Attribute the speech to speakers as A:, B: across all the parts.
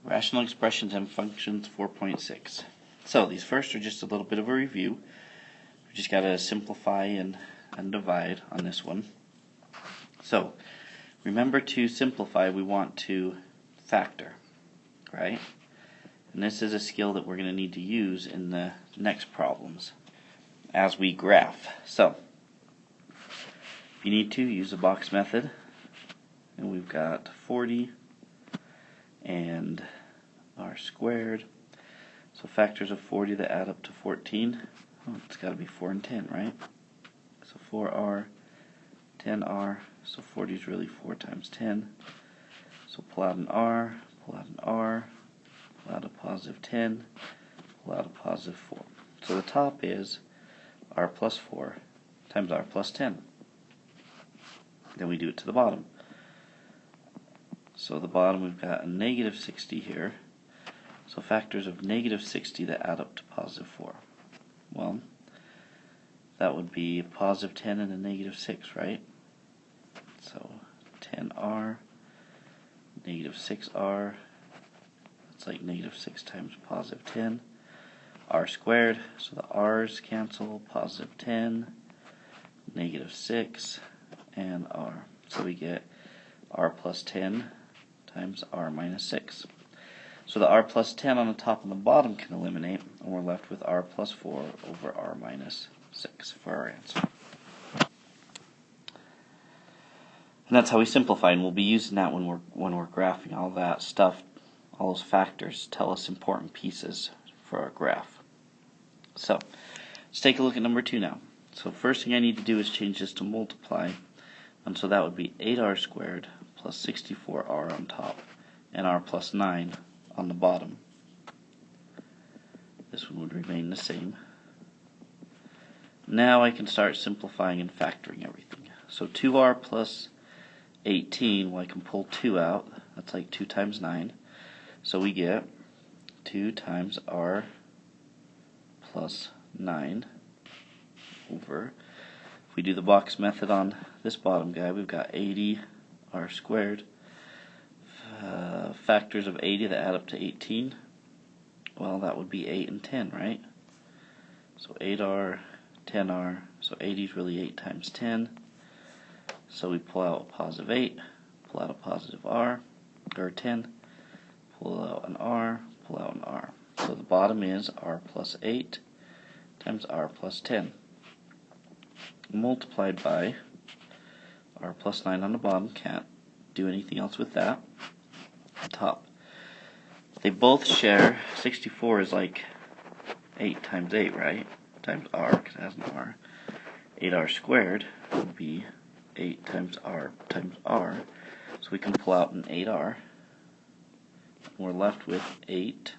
A: Rational expressions and functions 4.6. So these first are just a little bit of a review. We just got to simplify and divide on this one. So remember, to simplify we want to factor, right? And this is a skill that we're going to need to use in the next problems as we graph. So if you need to, use the box method. And we've got 40 and r squared. So factors of 40 that add up to 14. Oh, it's got to be 4 and 10, right? So 4r, 10r. So 40 is really 4 times 10. So pull out an r, pull out an r, pull out a positive 10, pull out a positive 4. So the top is r plus 4 times r plus 10. Then we do it to the bottom. So the bottom, we've got a negative 60 here. So factors of negative 60 that add up to positive 4. Well, that would be a positive 10 and a negative 6, right? So 10r, negative 6r, that's like negative 6 times positive 10. R squared, so the r's cancel, positive 10, negative 6, and r. So we get r plus 10 times r minus 6. So the r plus 10 on the top and the bottom can eliminate, and we're left with r plus 4 over r minus 6 for our answer. And that's how we simplify, and we'll be using that when we're graphing all that stuff. All those factors tell us important pieces for our graph. So let's take a look at number 2 now. So first thing I need to do is change this to multiply, and so that would be 8r squared plus 64r on top, and r plus 9 on the bottom. This one would remain the same. Now I can start simplifying and factoring everything. So 2r plus 18, well, I can pull 2 out. That's like 2 times 9. So we get 2 times r plus 9 over, if we do the box method on this bottom guy, we've got 80 r squared. Factors of 80 that add up to 18, well, that would be 8 and 10, right? So 8r, 10r, so 80 is really 8 times 10. So we pull out a positive 8, pull out a positive r, or 10, pull out an r, pull out an r. So the bottom is r plus 8 times r plus 10, multiplied by r plus 9 on the bottom. Can't do anything else with that. The top. They both share, 64 is like 8 times 8, right? Times r, because it has an r. 8r squared would be 8 times r times r. So we can pull out an 8r. And we're left with 8,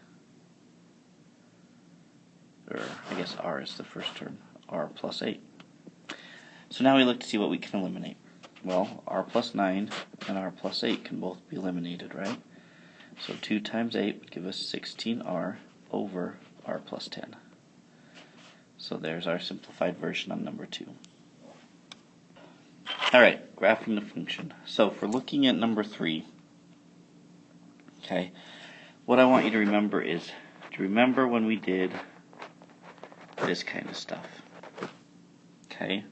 A: or I guess r is the first term, r plus 8. So now we look to see what we can eliminate. Well, r plus 9 and r plus 8 can both be eliminated, right? So 2 times 8 would give us 16r over r plus 10. So there's our simplified version on number 2. Alright, graphing the function. So for looking at number 3, okay, what I want you to remember is to remember when we did this kind of stuff. Okay?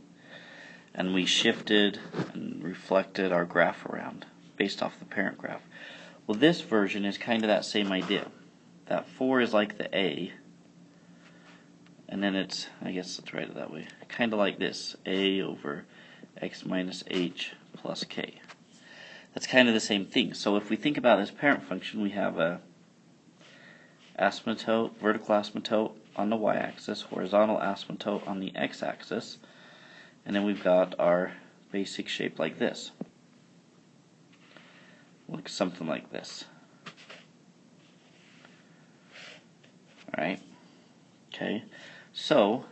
A: And we shifted and reflected our graph around based off the parent graph. Well, this version is kind of that same idea. That 4 is like the A, and then it's, I guess let's write it that way, kind of like this, A over x minus h plus k. That's kind of the same thing. So if we think about this parent function, we have a asymptote, vertical asymptote on the y-axis, horizontal asymptote on the x-axis, and then we've got our basic shape like this. Looks something like this. Alright? Okay. So,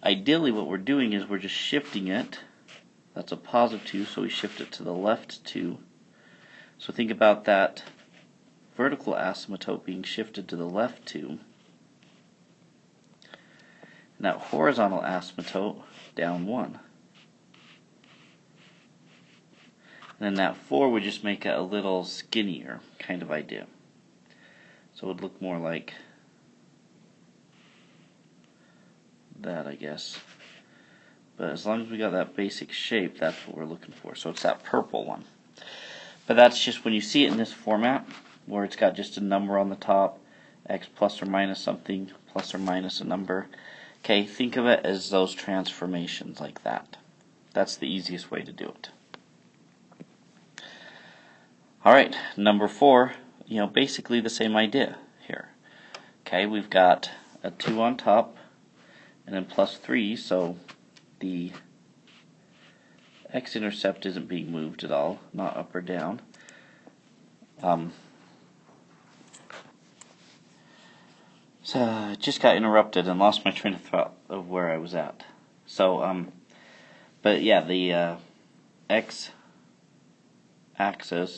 A: ideally what we're doing is we're just shifting it. That's a positive 2, so we shift it to the left 2. So think about that vertical asymptote being shifted to the left 2. And that horizontal asymptote down 1. And then that 4 would just make it a little skinnier kind of idea. So it would look more like that, I guess. But as long as we got that basic shape, that's what we're looking for. So it's that purple one. But that's just when you see it in this format, where it's got just a number on the top, x plus or minus something, plus or minus a number. Okay, think of it as those transformations like that. That's the easiest way to do it. Alright, number 4, basically the same idea here. Okay, we've got a 2 on top, and then plus 3, so the x-intercept isn't being moved at all, not up or down. So I just got interrupted and lost my train of thought of where I was at. So, but yeah, the x-axis,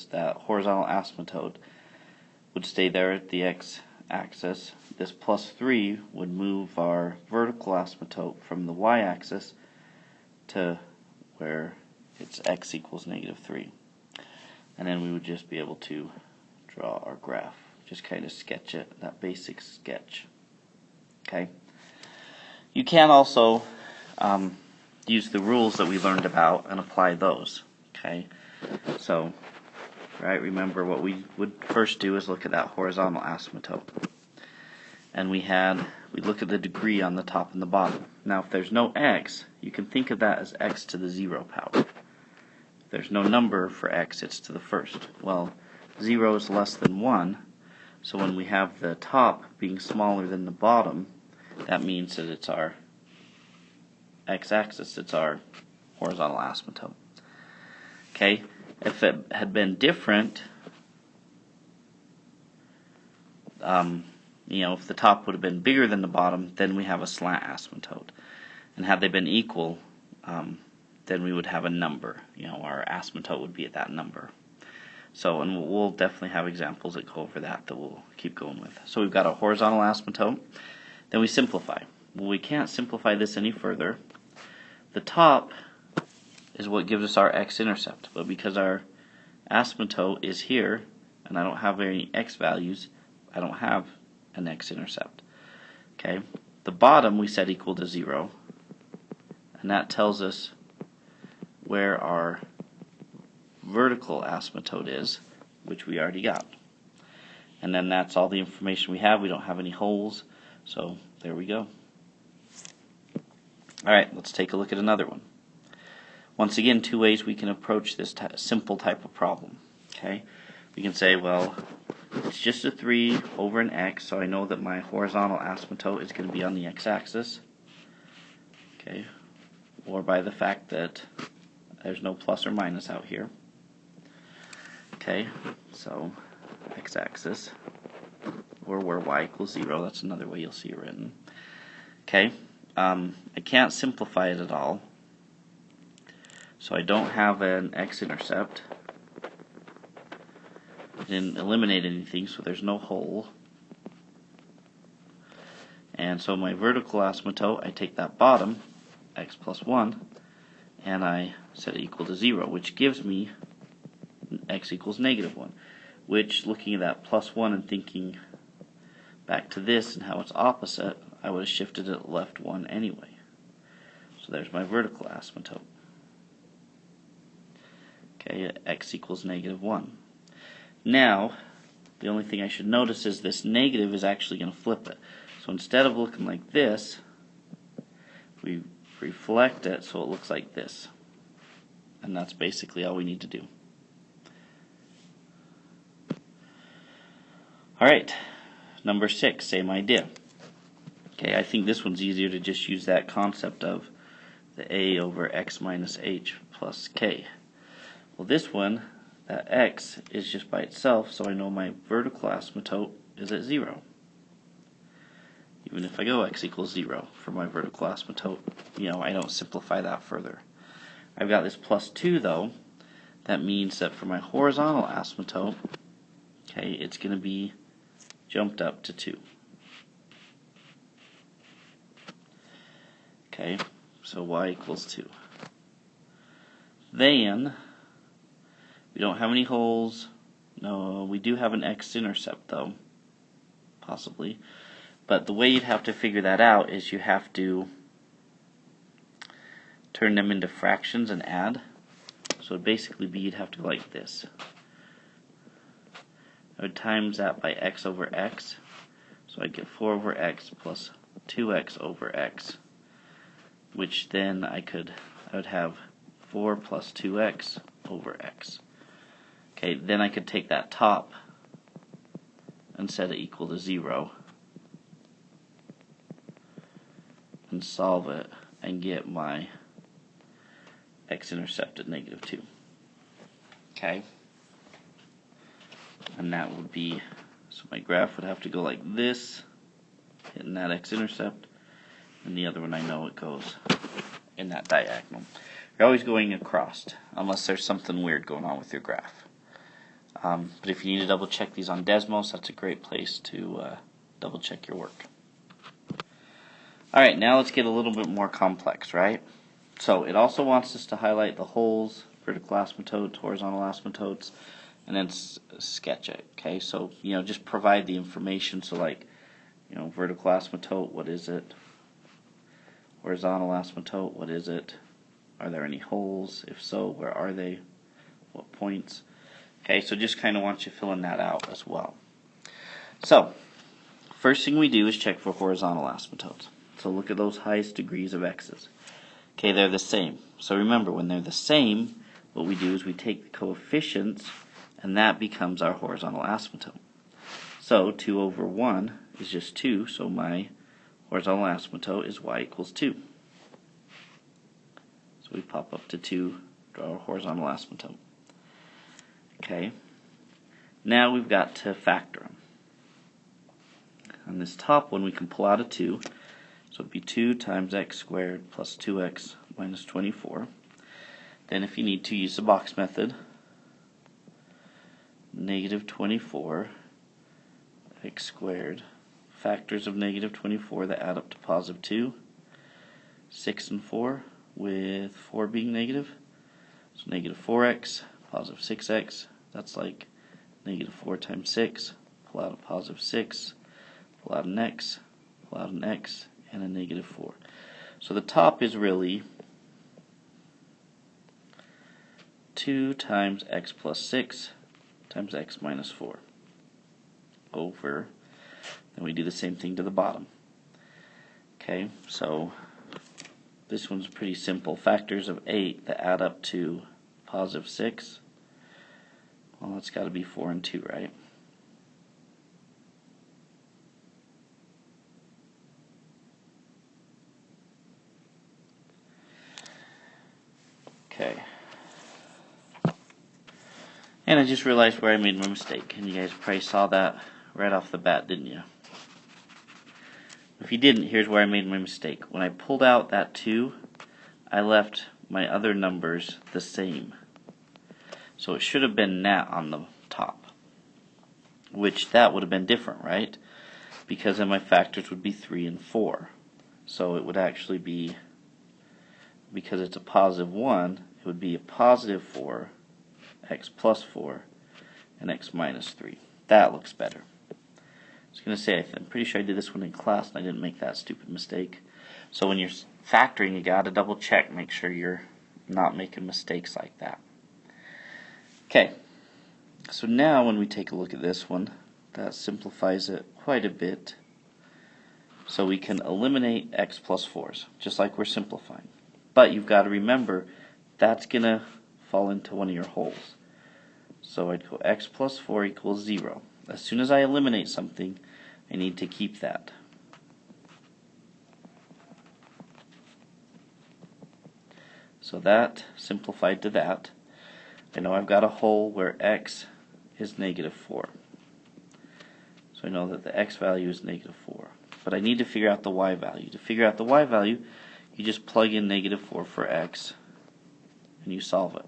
A: that horizontal asymptote, would stay there at the x-axis. This plus 3 would move our vertical asymptote from the y-axis to where it's x equals -3. And then we would just be able to draw our graph. Just kind of sketch it, that basic sketch. Okay. You can also use the rules that we learned about and apply those. Okay. So, right, remember what we would first do is look at that horizontal asymptote. And we look at the degree on the top and the bottom. Now, if there's no x, you can think of that as x to the 0 power. If there's no number for x, it's to the first. Well, 0 is less than 1, so when we have the top being smaller than the bottom, that means that it's our x-axis, it's our horizontal asymptote. Okay, if it had been different, if the top would have been bigger than the bottom, then we have a slant asymptote. And had they been equal, then we would have a number. Our asymptote would be at that number. So, and we'll definitely have examples that go over that we'll keep going with. So we've got a horizontal asymptote. Then we simplify. Well, we can't simplify this any further. The top is what gives us our x-intercept. But because our asymptote is here, and I don't have any x values, I don't have an x-intercept. Okay. The bottom we set equal to 0. And that tells us where our vertical asymptote is, which we already got. And then that's all the information we have. We don't have any holes, so there we go. Alright, let's take a look at another one. Once again, 2 ways we can approach this simple type of problem. Okay, we can say, well, it's just a 3 over an x, so I know that my horizontal asymptote is going to be on the x-axis. Okay, or by the fact that there's no plus or minus out here. Okay, so x-axis, or where y equals 0, that's another way you'll see it written. Okay, I can't simplify it at all, so I don't have an x-intercept. I didn't eliminate anything, so there's no hole. And so my vertical asymptote, I take that bottom, x plus 1, and I set it equal to 0, which gives me x equals -1, which, looking at that plus 1 and thinking back to this and how it's opposite, I would have shifted it left 1 anyway. So there's my vertical asymptote. Okay, x equals -1. Now, the only thing I should notice is this negative is actually going to flip it. So instead of looking like this, we reflect it so it looks like this. And that's basically all we need to do. Alright, number 6, same idea. Okay, I think this one's easier to just use that concept of the a over x minus h plus k. Well, this one, that x is just by itself, so I know my vertical asymptote is at 0. Even if I go x equals 0 for my vertical asymptote, I don't simplify that further. I've got this plus 2 though. That means that for my horizontal asymptote, okay, it's going to be jumped up to 2. Okay, so y equals 2. Then, we don't have any holes. No, we do have an x-intercept though. possibly. But the way you'd have to figure that out is you have to turn them into fractions and add. So it'd basically be you'd have to go like this. I would times that by x over x. So I'd get 4 over x plus 2x over x, which then I would have 4 plus 2x over x. Okay, then I could take that top and set it equal to 0 and solve it and get my x-intercept at -2. Okay, and that would be, so my graph would have to go like this, hitting that x-intercept, and the other one I know it goes in that diagonal. You're always going across, unless there's something weird going on with your graph. But if you need to double check these on Desmos, that's a great place to double check your work. Alright, now let's get a little bit more complex, right? So it also wants us to highlight the holes, vertical asymptotes, horizontal asymptotes, and then sketch it. Okay, so just provide the information. So like, vertical asymptote, what is it? Horizontal asymptote, what is it? Are there any holes? If so, where are they? What points? Okay, so just kind of want you filling that out as well. So, first thing we do is check for horizontal asymptotes. So look at those highest degrees of x's. Okay, they're the same. So remember, when they're the same, what we do is we take the coefficients, and that becomes our horizontal asymptote. So 2 over 1 is just 2, so my horizontal asymptote is y equals 2. So we pop up to 2, draw our horizontal asymptote. Okay, now we've got to factor them. On this top one we can pull out a 2, so it'd be 2 times x squared plus 2x minus 24. Then if you need to, use the box method. -24 x squared, factors of -24 that add up to positive 2, 6 and 4, with 4 being negative. So -4x, positive 6x, that's like -4 times 6, pull out a positive 6, pull out an x, pull out an x, and a -4. So the top is really 2 times x plus 6 times x minus 4 over, then we do the same thing to the bottom. Okay, so this one's pretty simple. Factors of 8 that add up to positive 6. Well, it's got to be 4 and 2, right? Okay. And I just realized where I made my mistake, and you guys probably saw that right off the bat, didn't you? If you didn't, here's where I made my mistake. When I pulled out that 2, I left my other numbers the same. So it should have been nat on the top, which that would have been different, right? Because then my factors would be 3 and 4. So it would actually be, because it's a positive 1, it would be a positive 4, x plus 4, and x minus 3. That looks better. I was going to say, I'm pretty sure I did this one in class and I didn't make that stupid mistake. So when you're factoring, you got to double check, make sure you're not making mistakes like that. Okay, so now when we take a look at this one, that simplifies it quite a bit. So we can eliminate x plus 4s, just like we're simplifying. But you've got to remember, that's going to fall into one of your holes. So I'd go x plus 4 equals 0. As soon as I eliminate something, I need to keep that. So that simplified to that. I know I've got a hole where x is -4. So I know that the x value is -4. But I need to figure out the y value. To figure out the y value, you just plug in -4 for x, and you solve it.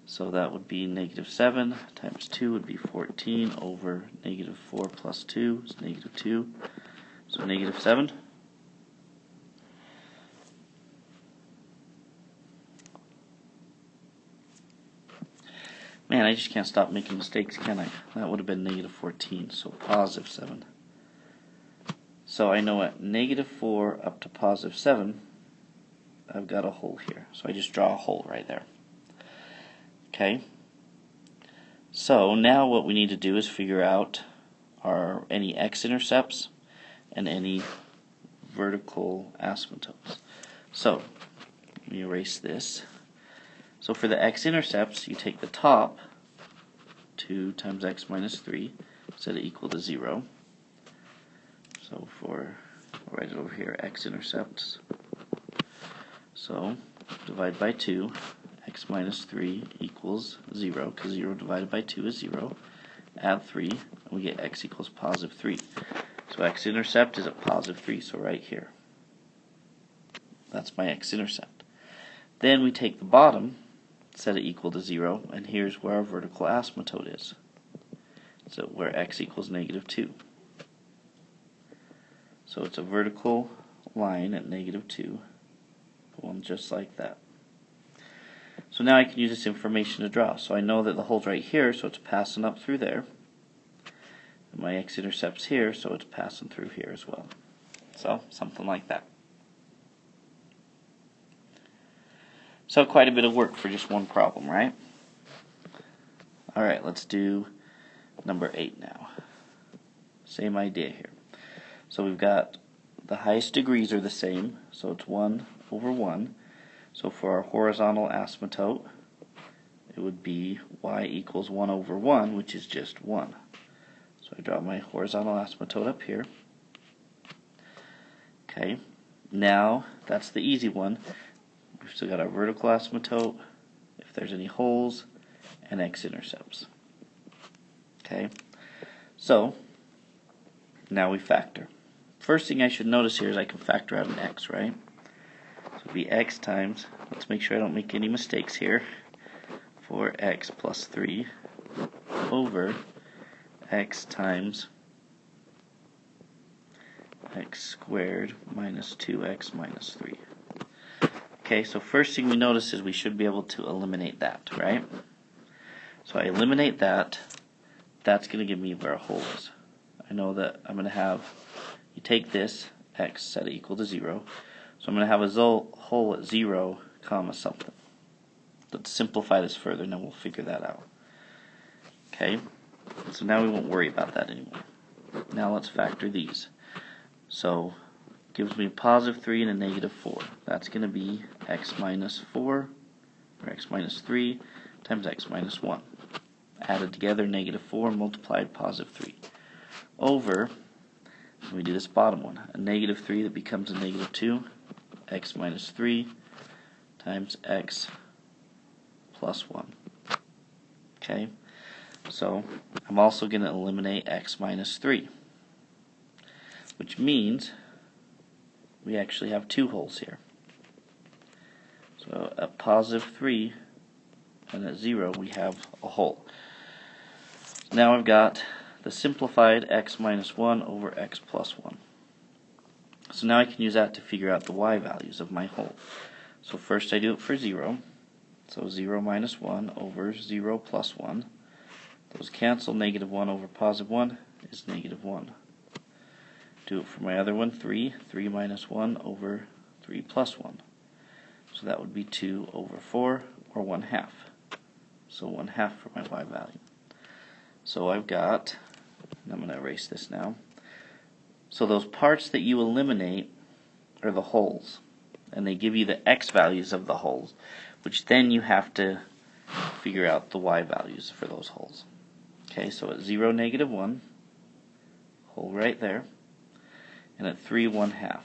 A: So that would be -7 times 2 would be 14 over -4 plus 2 is -2. So -7. Man, I just can't stop making mistakes, can I? That would have been negative 14, so positive 7. So I know at negative 4 up to positive 7, I've got a hole here. So I just draw a hole right there. Okay? So now what we need to do is figure out any x-intercepts and any vertical asymptotes. So let me erase this. So for the x-intercepts, you take the top, 2 times x minus 3, set it equal to 0. So I'll write it over here, x-intercepts. So divide by 2, x minus 3 equals 0, because 0 divided by 2 is 0. Add 3, and we get x equals positive 3. So x-intercept is at positive 3, so right here. That's my x-intercept. Then we take the bottom, set it equal to 0, and here's where our vertical asymptote is. So where x equals negative 2. So it's a vertical line at negative 2, one just like that. So now I can use this information to draw. So I know that the hole's right here, so it's passing up through there. And my x-intercept's here, so it's passing through here as well. So something like that. So quite a bit of work for just one problem, right? Alright, let's do number 8 now. Same idea here. So we've got the highest degrees are the same, so it's 1 over 1. So for our horizontal asymptote, it would be y equals 1 over 1, which is just 1. So I draw my horizontal asymptote up here. Okay, now that's the easy one. We've still got our vertical asymptote, if there's any holes, and x-intercepts. Okay, so now we factor. First thing I should notice here is I can factor out an x, right? So it would be x times, let's make sure I don't make any mistakes here, 4x plus 3 over x times x squared minus 2x minus 3. Okay, so first thing we notice is we should be able to eliminate that, right? So I eliminate that, that's going to give me where a hole is. I know that I'm going to have, you take this, x set it equal to 0, so I'm going to have a hole at 0 comma something. Let's simplify this further and then we'll figure that out. Okay, so now we won't worry about that anymore. Now let's factor these. So gives me a positive 3 and a negative 4. That's going to be x minus 4, or x minus 3, times x minus 1. Added together, negative 4 multiplied positive 3. Over, let me do this bottom one, a negative 3 that becomes a negative 2, x minus 3 times x plus 1. Okay, so I'm also going to eliminate x minus 3, which means we actually have two holes here. So at positive 3 and at 0 we have a hole. Now I've got the simplified x minus 1 over x plus 1. So now I can use that to figure out the y values of my hole. So first I do it for 0. So 0 minus 1 over 0 plus 1. Those cancel. Negative 1 over positive 1 is negative 1. Do it for my other one, 3. 3 minus 1 over 3 plus 1. So that would be 2 over 4, or 1/2. So 1/2 for my y value. So I've got, and I'm going to erase this now. So those parts that you eliminate are the holes. And they give you the x values of the holes, which then you have to figure out the y values for those holes. Okay, so at 0, negative 1, hole right there. And at 3, 1/2.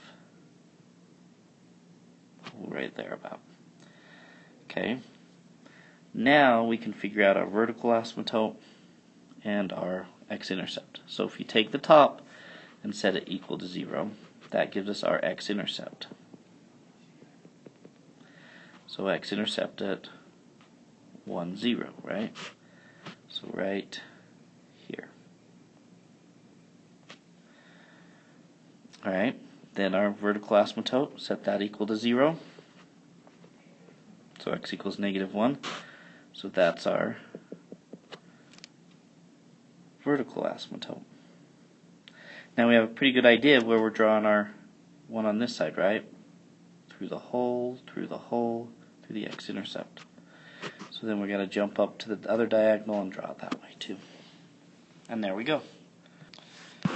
A: Right there about. Okay. Now we can figure out our vertical asymptote and our x-intercept. So if you take the top and set it equal to 0, that gives us our x-intercept. So x-intercept at 1, 0, right? So right here. Alright, then our vertical asymptote, set that equal to 0. So x equals negative 1. So that's our vertical asymptote. Now we have a pretty good idea of where we're drawing our one on this side, right? Through the hole, through the hole, through the x-intercept. So then we got to jump up to the other diagonal and draw it that way too. And there we go.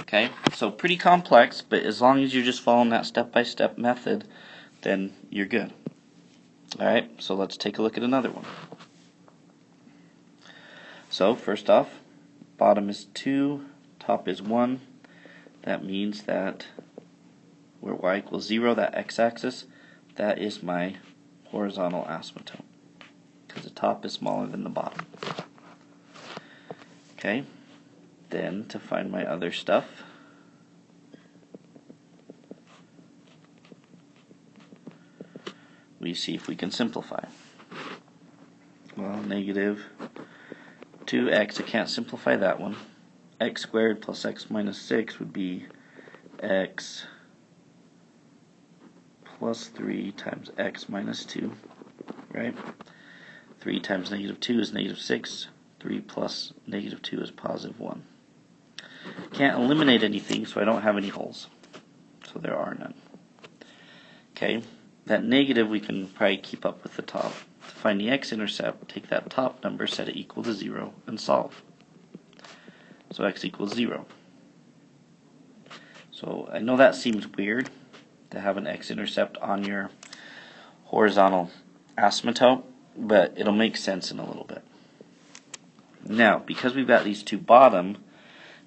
A: Okay, so pretty complex, but as long as you're just following that step-by-step method, then you're good. Alright, so let's take a look at another one. So first off, bottom is 2, top is 1. That means that where y equals 0, that x-axis, that is my horizontal asymptote, because the top is smaller than the bottom. Okay, then to find my other stuff, we see if we can simplify. Well, negative 2x, I can't simplify that one. X squared plus x minus 6 would be x plus 3 times x minus 2, right? 3 times negative 2 is negative 6. 3 plus negative 2 is positive 1. Can't eliminate anything, so I don't have any holes. So there are none. Okay, that negative we can probably keep up with the top. To find the x-intercept, take that top number, set it equal to 0, and solve. So x equals 0. So I know that seems weird to have an x-intercept on your horizontal asymptote, but it'll make sense in a little bit. Now, because we've got these two bottom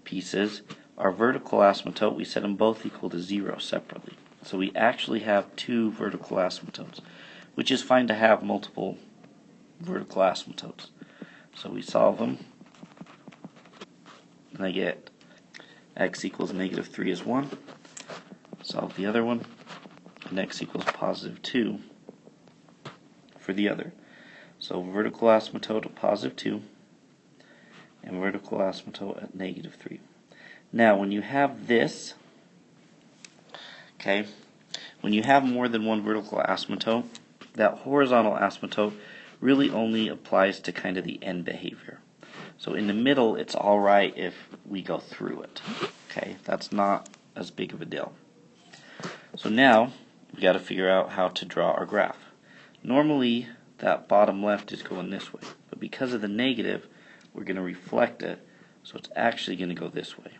A: pieces, our vertical asymptote, we set them both equal to 0 separately. So we actually have two vertical asymptotes, which is fine to have multiple vertical asymptotes. So we solve them, and I get x equals negative 3 is 1. Solve the other one, and x equals positive 2 for the other. So vertical asymptote at positive 2, and vertical asymptote at negative 3. Now, when you have this, okay, when you have more than one vertical asymptote, that horizontal asymptote really only applies to kind of the end behavior. So in the middle, it's all right if we go through it. Okay, that's not as big of a deal. So now we got to figure out how to draw our graph. Normally, that bottom left is going this way, but because of the negative, we're going to reflect it, so it's actually going to go this way.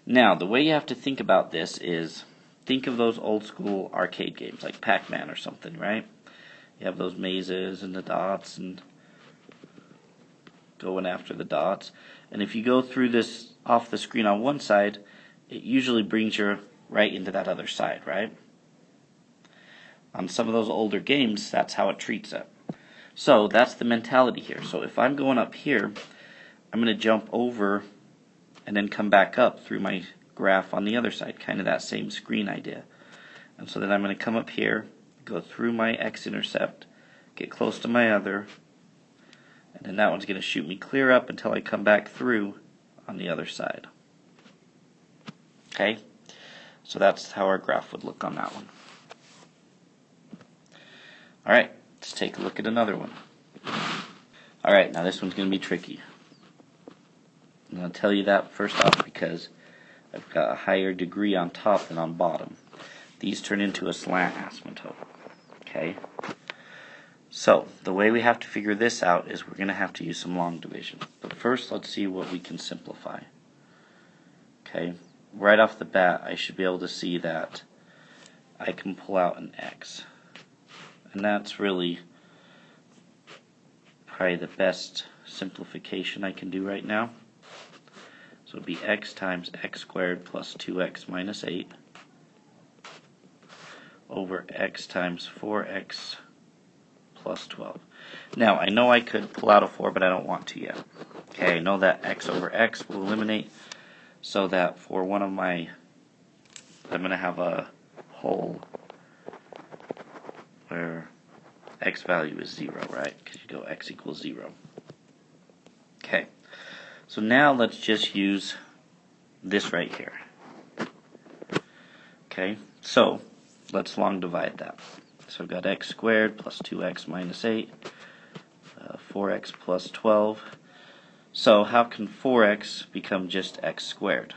A: Now, the way you have to think about this is, think of those old school arcade games like Pac-Man or something, right? You have those mazes and the dots and going after the dots. And if you go through this off the screen on one side, it usually brings you right into that other side, right? On some of those older games, that's how it treats it. So that's the mentality here. So if I'm going up here, I'm going to jump over and then come back up through my graph on the other side, kind of that same screen idea. And so then I'm going to come up here, go through my x-intercept, get close to my other, and then that one's going to shoot me clear up until I come back through on the other side. Okay? So that's how our graph would look on that one. Alright, let's take a look at another one. Alright, now this one's going to be tricky. I'm going to tell you that first off because I've got a higher degree on top than on bottom. These turn into a slant asymptote. Okay? So, the way we have to figure this out is we're going to have to use some long division. But first, let's see what we can simplify. Okay? Right off the bat, I should be able to see that I can pull out an x. And that's really probably the best simplification I can do right now. So it would be x times x squared plus 2x minus 8 over x times 4x plus 12. Now, I know I could pull out a 4, but I don't want to yet. Okay, I know that x over x will eliminate, so that for one of my, I'm going to have a hole where x value is 0, right? Because you go x equals 0. Okay, so now let's just use this right here. Okay, so let's long divide that. So I've got x squared plus 2x minus 8, 4x plus 12. So how can 4x become just x squared?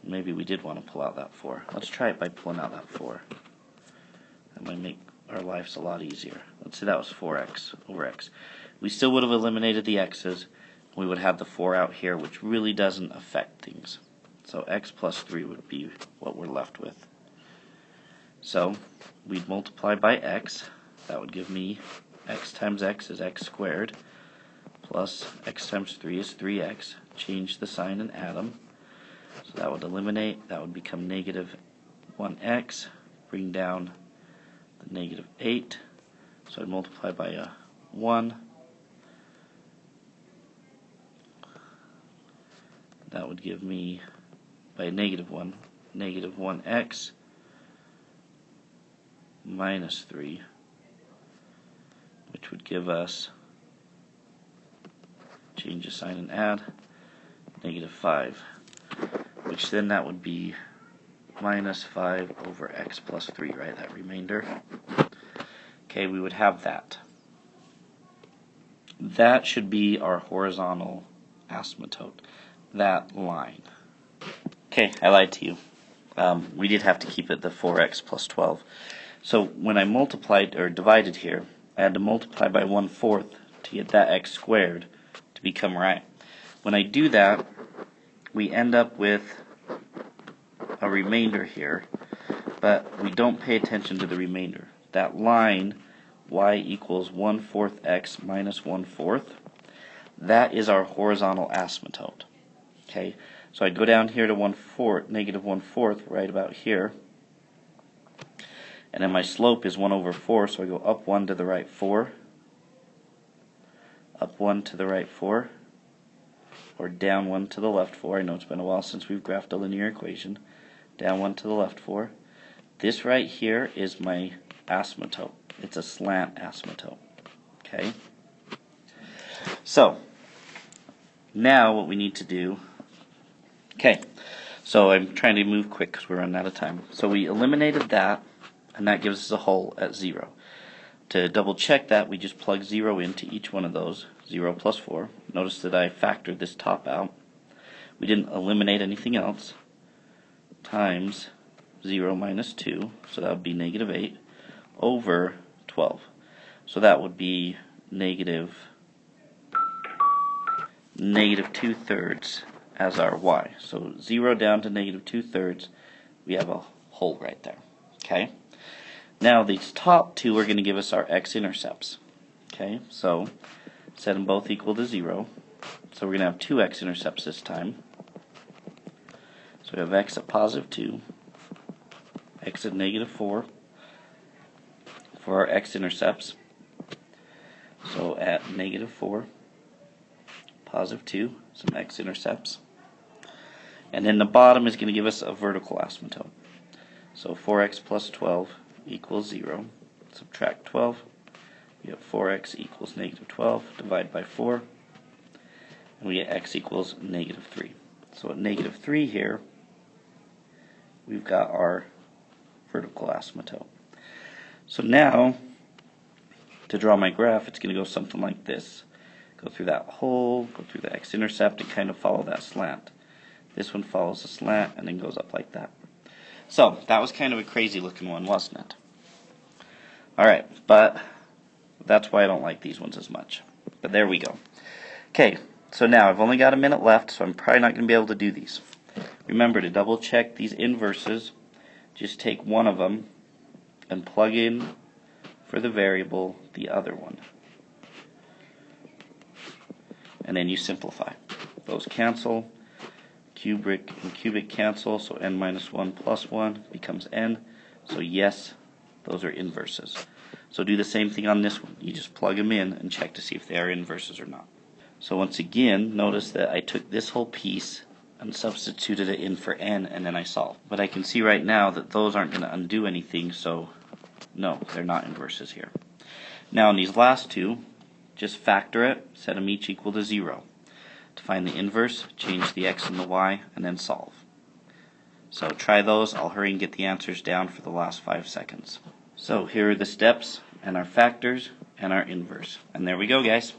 A: Maybe we did want to pull out that 4. Let's try it by pulling out that 4. That might make our lives a lot easier. Let's say that was 4x over x. We still would have eliminated the x's. We would have the 4 out here, which really doesn't affect things. So x plus 3 would be what we're left with. So we'd multiply by x. That would give me x times x is x squared, plus x times 3 is 3x. Change the sign and add them. So that would eliminate. That would become negative 1x. Bring down the negative 8. So I'd multiply by a 1. That would give me, by a negative 1, negative 1x minus 3, which would give us, change the sign and add, negative 5, which then that would be minus 5 over x plus 3, right, that remainder. Okay, we would have that. That should be our horizontal asymptote, that line. Okay, I lied to you. We did have to keep it the 4x plus 12. So when I multiplied or divided here, I had to multiply by 1/4 to get that x squared to become right. When I do that, we end up with a remainder here, but we don't pay attention to the remainder. That line, y equals 1/4 x minus 1/4, that is our horizontal asymptote. Okay, so I'd go down here to 1/4, negative 1/4, right about here. And then my slope is 1 over 4, so I go up 1 to the right 4, up 1 to the right 4, or down 1 to the left 4. I know it's been a while since we've graphed a linear equation. Down 1 to the left 4. This right here is my asymptote. It's a slant asymptote. Okay? So, now what we need to do, okay, so I'm trying to move quick because we're running out of time. So we eliminated that, and that gives us a hole at 0. To double check that, we just plug 0 into each one of those, 0 plus 4. Notice that I factored this top out. We didn't eliminate anything else, times 0 minus 2, so that would be negative 8, over 12. So that would be negative 2/3 as our y. So 0 down to negative 2/3, we have a hole right there. Okay? Now these top two are going to give us our x-intercepts. Okay, so set them both equal to 0. So we're going to have two x-intercepts this time. So we have x at positive 2, x at negative 4 for our x-intercepts. So at negative 4, positive 2, some x-intercepts. And then the bottom is going to give us a vertical asymptote. So 4x plus 12 equals 0. Subtract 12. We have 4x equals negative 12. Divide by 4. And we get x equals negative 3. So at negative 3 here, we've got our vertical asymptote. So now, to draw my graph, it's going to go something like this. Go through that hole, go through the x-intercept, and kind of follow that slant. This one follows the slant and then goes up like that. So, that was kind of a crazy looking one, wasn't it? Alright, but that's why I don't like these ones as much. But there we go. Okay, so now I've only got a minute left, so I'm probably not going to be able to do these. Remember to double check these inverses. Just take one of them and plug in for the variable the other one. And then you simplify. Those cancel. Cubic and cubic cancel, so n minus 1 plus 1 becomes n. So yes, those are inverses. So do the same thing on this one. You just plug them in and check to see if they are inverses or not. So once again, notice that I took this whole piece and substituted it in for n, and then I solved. But I can see right now that those aren't going to undo anything, so no, they're not inverses here. Now in these last two, just factor it, set them each equal to 0. To find the inverse, change the x and the y, and then solve. So try those. I'll hurry and get the answers down for the last 5 seconds. So here are the steps, and our factors, and our inverse. And there we go, guys.